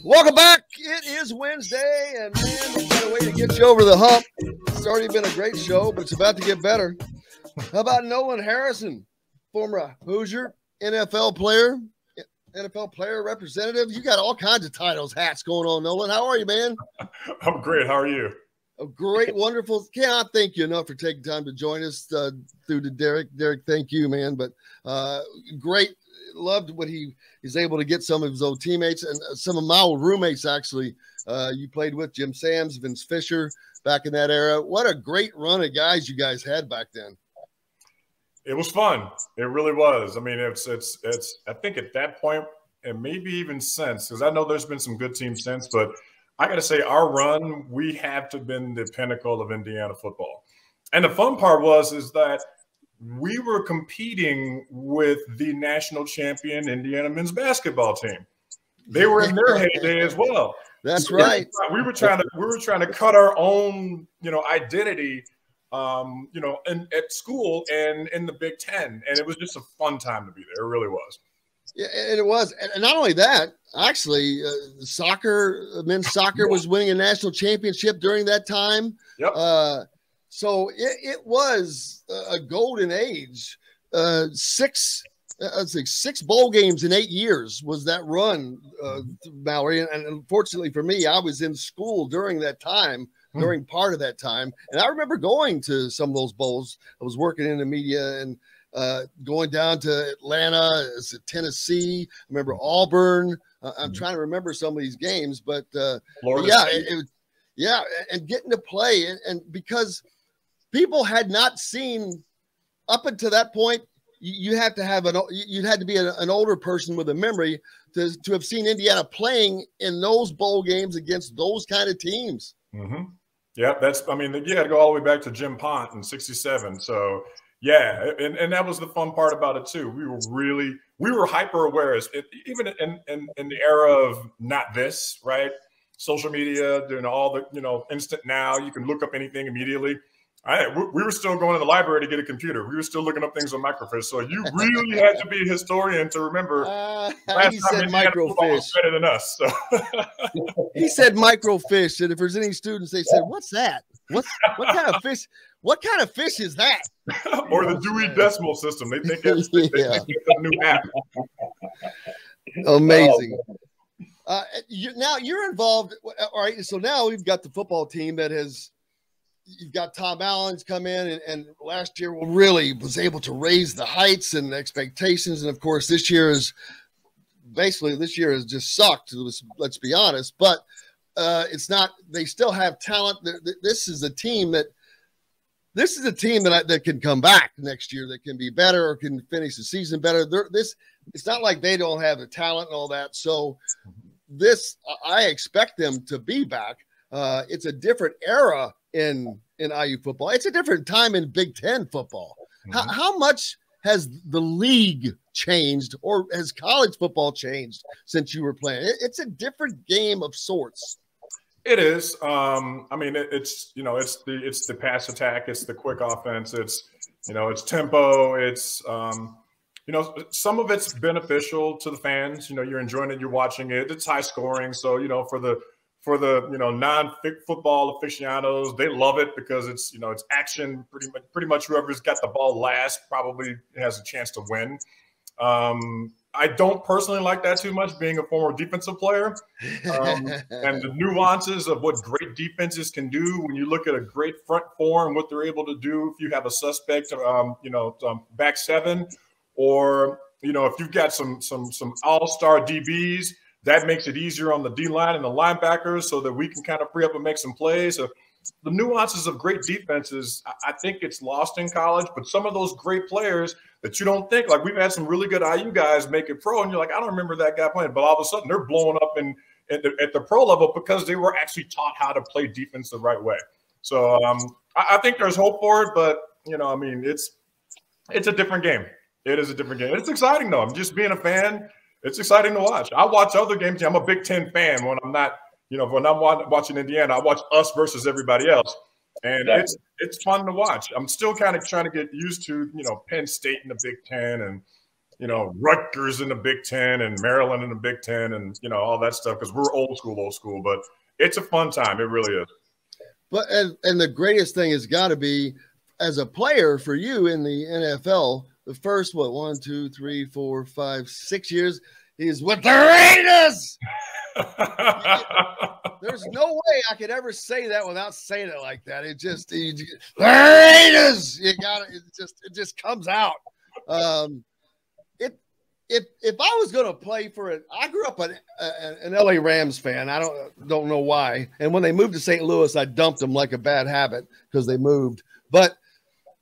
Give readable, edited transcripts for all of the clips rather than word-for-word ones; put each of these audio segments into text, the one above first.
Welcome back. It is Wednesday, and man, we've got a way to get you over the hump. It's already been a great show, but it's about to get better. How about Nolan Harrison, former Hoosier, NFL player representative? You got all kinds of titles, hats going on, Nolan. How are you, man? I'm great. How are you? Oh, great, wonderful. Cannot thank you enough for taking time to join us through to Derrick. Derrick, thank you, man. But great. Loved what he is able to get some of his old teammates and some of my old roommates, actually. You played with Jim Sams, Vince Fisher back in that era. What a great run of guys you guys had back then. It was fun. It really was. I mean, it's I think at that point, and maybe even since, because I know there's been some good teams since, but I got to say our run, we have to have been the pinnacle of Indiana football. And the fun part is that we were competing with the national champion Indiana men's basketball team. They were in their heyday as well. That's right. We were trying to cut our own, identity, at school and in the Big Ten, and it was just a fun time to be there. It really was. Yeah, and it was, and not only that, actually, men's soccer was winning a national championship during that time. Yep. So it was a golden age. Six bowl games in 8 years was that run, Mallory. And unfortunately for me, I was in school during that time, during part of that time. And I remember going to some of those bowls. I was working in the media and going down to Atlanta, Tennessee. I remember Auburn. I'm trying to remember some of these games, but yeah, and getting to play. And because people had not seen up until that point, you'd had to be an older person with a memory to have seen Indiana playing in those bowl games against those kind of teams. Mm-hmm. Yeah, you had to go all the way back to Jim Pont in '67. So yeah, and that was the fun part about it too. We were hyper aware, even in the era of not this, right? Social media, doing all the instant now. You can look up anything immediately. We were still going to the library to get a computer. We were still looking up things on microfiche. So you really had to be a historian to remember. He said microfiche better than us. So. He said microfiche, and if there's any students, they said, "What's that? What kind of fish? What kind of fish is that?" Or the Dewey Decimal System. They think it's a new app. Amazing. Now you're involved. All right. So now we've got the football team that has. You've got Tom Allen's come in, and last year really was able to raise the heights and expectations. And of course, this year has just sucked. Let's be honest, but it's not. They still have talent. This is a team that can come back next year, that can be better or can finish the season better. It's not like they don't have the talent and all that. So I expect them to be back. It's a different era in IU football. It's a different time in Big Ten football. Mm-hmm. How much has the league changed, or has college football changed since you were playing? It's a different game of sorts. It is. It's the pass attack. It's the quick offense. It's tempo. It's some of it's beneficial to the fans. You're enjoying it. You're watching it. It's high scoring. So for the non-football aficionados, they love it because it's action. Pretty much whoever's got the ball last probably has a chance to win. I don't personally like that too much, being a former defensive player, and the nuances of what great defenses can do when you look at a great front four and what they're able to do if you have a suspect, back seven, or if you've got some all-star DBs. That makes it easier on the D-line and the linebackers so that we can kind of free up and make some plays. So the nuances of great defenses, I think it's lost in college, but some of those great players that you don't think, like we've had some really good IU guys make it pro, and you're like, I don't remember that guy playing, but all of a sudden they're blowing up at the pro level because they were actually taught how to play defense the right way. So I think there's hope for it, but, it's a different game. It is a different game. It's exciting, though. I'm just being a fan. It's exciting to watch. I watch other games. I'm a Big Ten fan when I'm not, when I'm watching Indiana, I watch us versus everybody else. And it's fun to watch. I'm still kind of trying to get used to, Penn State in the Big Ten and Rutgers in the Big Ten and Maryland in the Big Ten and, all that stuff because we're old school. But it's a fun time. It really is. But and the greatest thing has got to be as a player for you in the NFL, the first, 1, 2, 3, 4, 5, 6 years, he's with the Raiders. There's no way I could ever say that without saying it like that. It just, the Raiders, you got it. It just comes out. If I was going to play for it, I grew up an LA Rams fan. I don't know why. And when they moved to St. Louis, I dumped them like a bad habit because they moved. But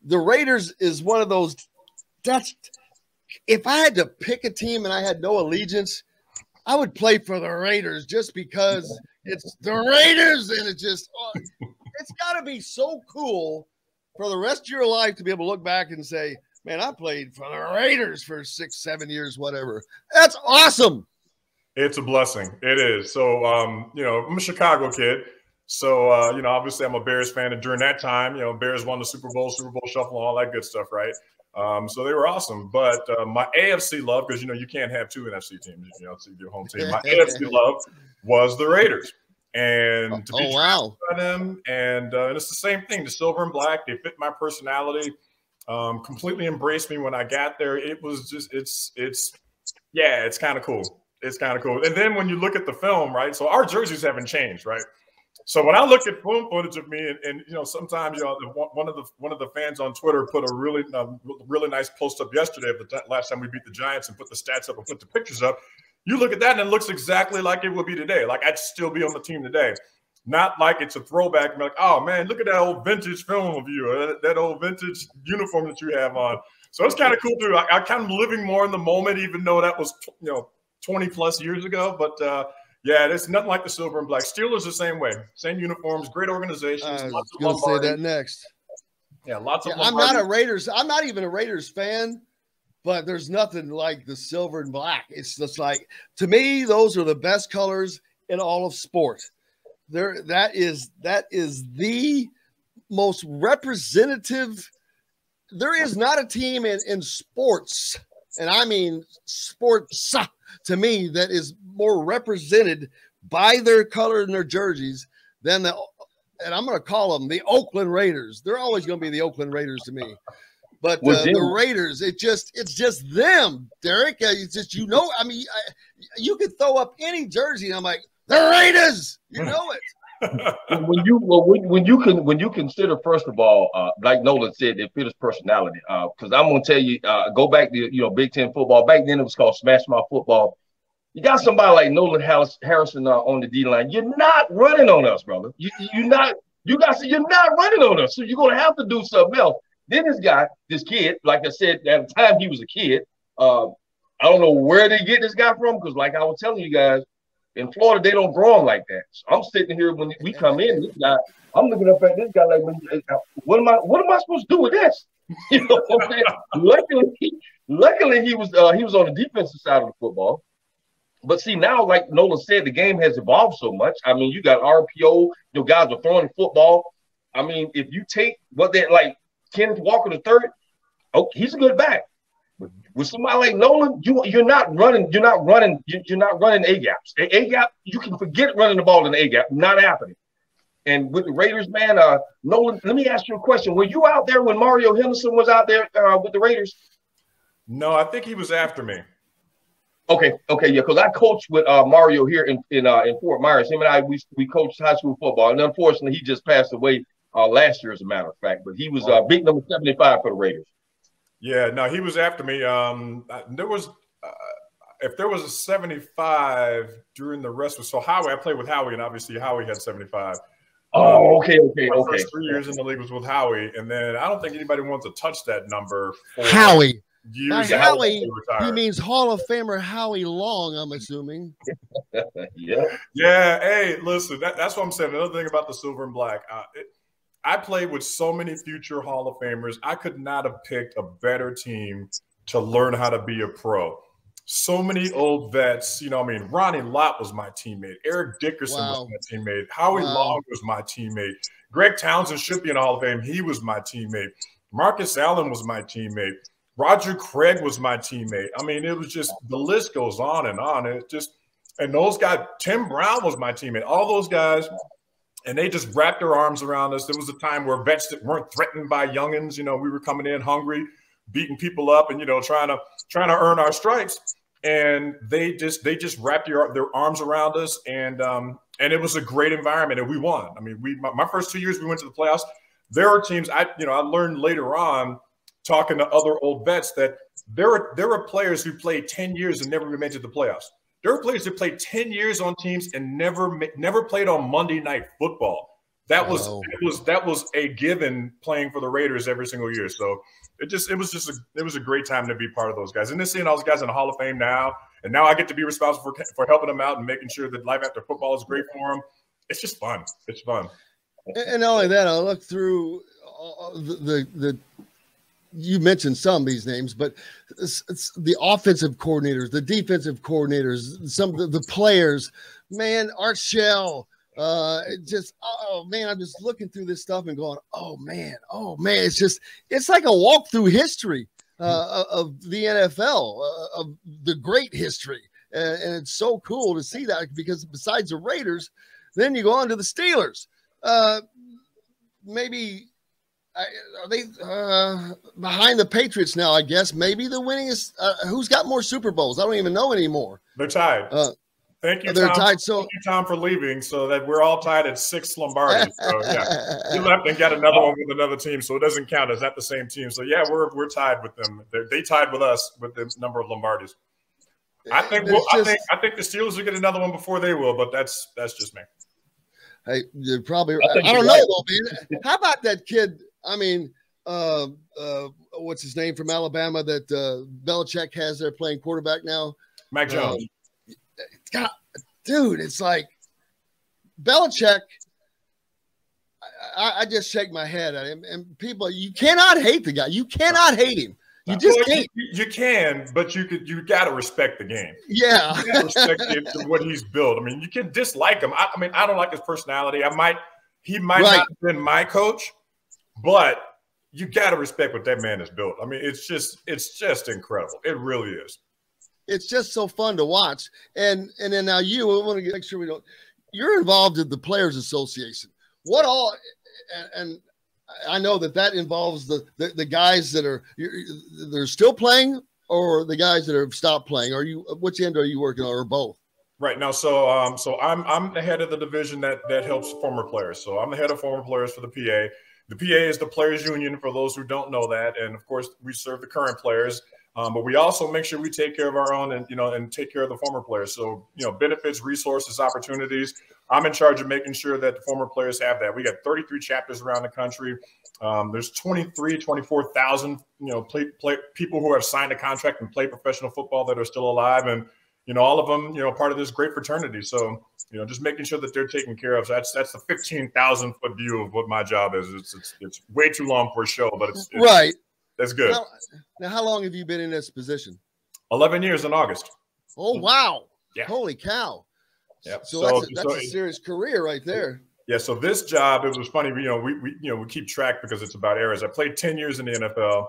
the Raiders is one of those. If I had to pick a team and I had no allegiance, I would play for the Raiders just because it's the Raiders, and it's got to be so cool for the rest of your life to be able to look back and say, man, I played for the Raiders for 6, 7 years, whatever. That's awesome. It's a blessing. It is. So, I'm a Chicago kid. So, obviously I'm a Bears fan. And during that time, Bears won the Super Bowl shuffle, all that good stuff, right? So they were awesome. But my AFC love, because, you can't have two NFC teams, it's your home team. My AFC love was the Raiders. And to be by them, and it's the same thing. The silver and black, they fit my personality. Completely embraced me when I got there. It was just, it's kind of cool. It's kind of cool. And then when you look at the film, right? So our jerseys haven't changed, right? So when I look at film footage of me, and sometimes one of the fans on Twitter put a really nice post up yesterday of the last time we beat the Giants and put the stats up and put the pictures up. You look at that and it looks exactly like it would be today. Like I'd still be on the team today. Not like it's a throwback and be like, oh man, look at that old vintage film of you, that old vintage uniform that you have on. So it's kind of cool too. I kind of living more in the moment, even though that was 20 plus years ago. But there's nothing like the silver and black. Steelers the same way, same uniforms, great organizations. I was going to say that next. Yeah, lots of. I'm not a Raiders. I'm not even a Raiders fan, but there's nothing like the silver and black. It's just like, to me, those are the best colors in all of sport. That is the most representative. There is not a team in sports, and I mean sports, to me, that is more represented by their color and their jerseys than and I'm going to call them the Oakland Raiders. They're always going to be the Oakland Raiders to me. But the Raiders, it's just them, Derrick. It's just, I mean, you could throw up any jersey, and I'm like, the Raiders, you know it. when you consider, first of all, like Nolan said, it fit his personality. Because I'm gonna tell you, go back to Big Ten football. Back then it was called Smash Mouth football. You got somebody like Nolan Harrison on the D line. You're not running on us, brother. You're not running on us. So you're gonna have to do something else. Then this kid, like I said, at the time he was a kid. I don't know where they get this guy from, because like I was telling you guys, in Florida, they don't grow them like that. So I'm sitting here when we come in, this guy, I'm looking up at this guy like, what am I supposed to do with this? You know what I'm saying? Luckily he was on the defensive side of the football. But see, now, like Nolan said, the game has evolved so much. I mean, you got RPO, your guys are throwing the football. I mean, if you take what they like, Kenneth Walker III, he's a good back. With somebody like Nolan, you're not running A gaps. A gap, you can forget running the ball in the A gap. Not happening. And with the Raiders, man, Nolan, let me ask you a question. Were you out there when Mario Henderson was out there with the Raiders? No, I think he was after me. Okay, yeah, because I coached with Mario here in Fort Myers. Him and I, we coached high school football, and unfortunately, he just passed away last year, as a matter of fact. But he was big number 75 for the Raiders. Yeah, no, he was after me. There was, if there was a 75 during the rest of, so Howie, I played with Howie, and obviously Howie had 75. Oh, okay. First 3 years in the league was with Howie, and then I don't think anybody wants to touch that number. Howie. Years Howie, he means Hall of Famer Howie Long, I'm assuming. Yeah. Hey, listen, that's what I'm saying. Another thing about the silver and black, I played with so many future Hall of Famers. I could not have picked a better team to learn how to be a pro. So many old vets, Ronnie Lott was my teammate. Eric Dickerson was my teammate. Howie Long was my teammate. Greg Townsend should be in the Hall of Fame. He was my teammate. Marcus Allen was my teammate. Roger Craig was my teammate. I mean, it was just the list goes on and on. And those guys, Tim Brown was my teammate. All those guys, and they just wrapped their arms around us. There was a time where vets that weren't threatened by youngins. You know, we were coming in hungry, beating people up, and trying to earn our stripes. And they just wrapped their arms around us, and it was a great environment, and we won. I mean, my first 2 years we went to the playoffs. There are teams I learned later on, talking to other old vets, that there are players who played 10 years and never made it to the playoffs. There are players that played 10 years on teams and never played on Monday Night Football. That was a given, playing for the Raiders every single year. So it was a great time to be part of those guys. And then seeing all those guys in the Hall of Fame now, and now I get to be responsible for helping them out and making sure that life after football is great for them. It's just fun. It's fun. And not only that, I look through the you mentioned some of these names, but it's the offensive coordinators, the defensive coordinators, some of the players, man, Art Shell, I'm just looking through this stuff and going, oh man, it's like a walk through history of the NFL, of the great history. And it's so cool to see that, because besides the Raiders, then you go on to the Steelers. Maybe are they behind the Patriots now? I guess maybe the winningest. Who's got more Super Bowls? I don't even know anymore. They're tied. Thank you, they're Tom. tied. So thank you, Tom, for leaving, so that we're all tied at 6 Lombardis. So yeah, he left and got another one with another team, so it doesn't count. It's not the same team. So yeah, we're tied with them. They tied with us with the number of Lombardis. I think I think the Steelers will get another one before they will, but that's just me. Hey, you're probably. I don't know though, man. How about that kid? I mean, what's his name from Alabama that Belichick has there playing quarterback now? Mac Jones. God, dude, it's like Belichick. I just shake my head at him. And people, you cannot hate the guy. You cannot hate him. You just can't. You can, but you got to respect the game. Yeah, you gotta respect what he's built. I mean, you can dislike him. I don't like his personality. He might not have been my coach, but you got to respect what that man has built. I mean, it's just incredible. It really is. It's just so fun to watch. And then now we want to make sure we don't. You're involved in the Players Association. What all? And I know that involves the guys that they're still playing, or the guys that have stopped playing. Which end are you working on, or both? Right now, so I'm the head of the division that helps former players. So I'm the head of former players for the PA. The PA is the players union, for those who don't know that, and of course we serve the current players. But we also make sure we take care of our own and take care of the former players. So, benefits, resources, opportunities. I'm in charge of making sure that the former players have that. We got 33 chapters around the country. There's 24,000, people who have signed a contract and play professional football that are still alive. And, all of them, part of this great fraternity. So, just making sure that they're taken care of. So that's the 15,000 foot view of what my job is. It's way too long for a show, but it's right. That's good. Now, how long have you been in this position? 11 years in August. Oh, wow. Yeah. Holy cow. Yep. So that's a serious career right there. Yeah. So this job, it was funny. We keep track because it's about eras. I played 10 years in the NFL,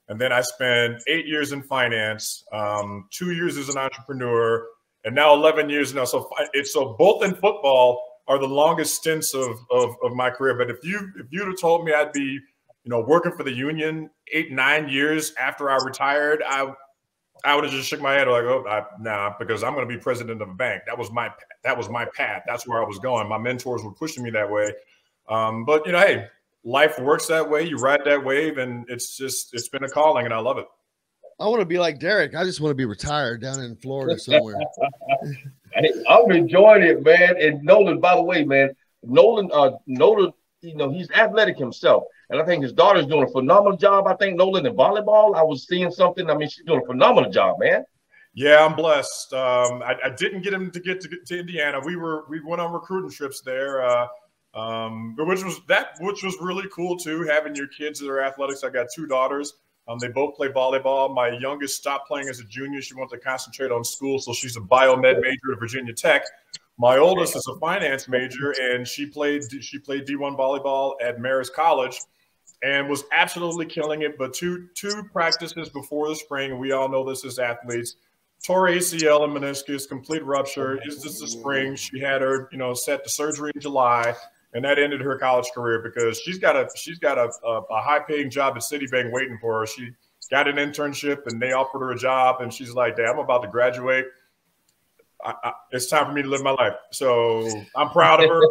and then I spent 8 years in finance, 2 years as an entrepreneur, and now 11 years now. So both in football are the longest stints of my career. But if you'd have told me I'd be working for the union 8-9 years after I retired, I would have just shook my head like, nah, because I'm going to be president of a bank. That was my path. That's where I was going. My mentors were pushing me that way. But hey, life works that way. You ride that wave, and it's been a calling, and I love it. I want to be like Derrick. I just want to be retired down in Florida somewhere. I'm enjoying it, man. And Nolan, by the way, man, Nolan, he's athletic himself. And I think his daughter's doing a phenomenal job. I think Nolan in volleyball. I was seeing something. I mean, she's doing a phenomenal job, man. Yeah, I'm blessed. I didn't get him to get to Indiana. We went on recruiting trips there, which was really cool too. Having your kids that are athletics. I got 2 daughters. They both play volleyball. My youngest stopped playing as a junior. She wanted to concentrate on school, so she's a biomed major at Virginia Tech. My oldest is a finance major, and she played D1 volleyball at Marist College. and was absolutely killing it. But two practices before the spring, and we all know this as athletes, tore ACL and meniscus, complete rupture. It's just the spring. She had her, set to surgery in July, and that ended her college career because she's got a high-paying job at Citibank waiting for her. She got an internship, and they offered her a job, and she's like, "Dad, I'm about to graduate. It's time for me to live my life." So I'm proud of her.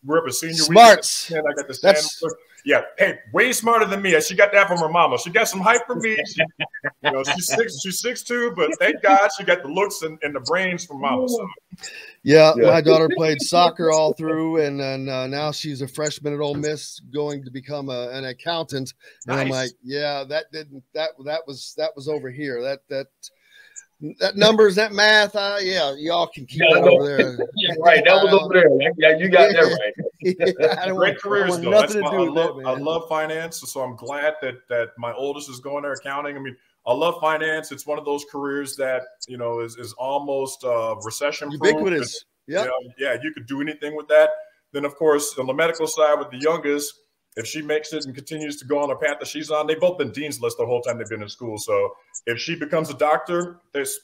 We're up a senior smarts. Week. I got the stand. Yeah, hey, way smarter than me. She got that from her mama. She got some hype from me. She's 6'2", but thank God she got the looks and the brains from mama. So. Yeah, my daughter played soccer all through, and then now she's a freshman at Ole Miss, going to become an accountant. And I'm like, yeah, that was over here. That numbers, that math, yeah, y'all can keep that over there. Yeah, right. That was over there. Yeah, you got that right. Yeah, great careers, though. I love finance, so I'm glad that my oldest is going there accounting. I mean, I love finance. It's one of those careers that is almost recession-proof. Ubiquitous. Yeah, you could do anything with that. Then, of course, on the medical side with the youngest, if she makes it and continues to go on the path that she's on, they've both been dean's list the whole time they've been in school. So if she becomes a doctor, there's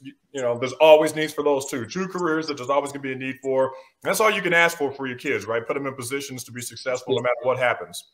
always needs for those two careers that there's always going to be a need for. And that's all you can ask for your kids, right? Put them in positions to be successful no matter what happens.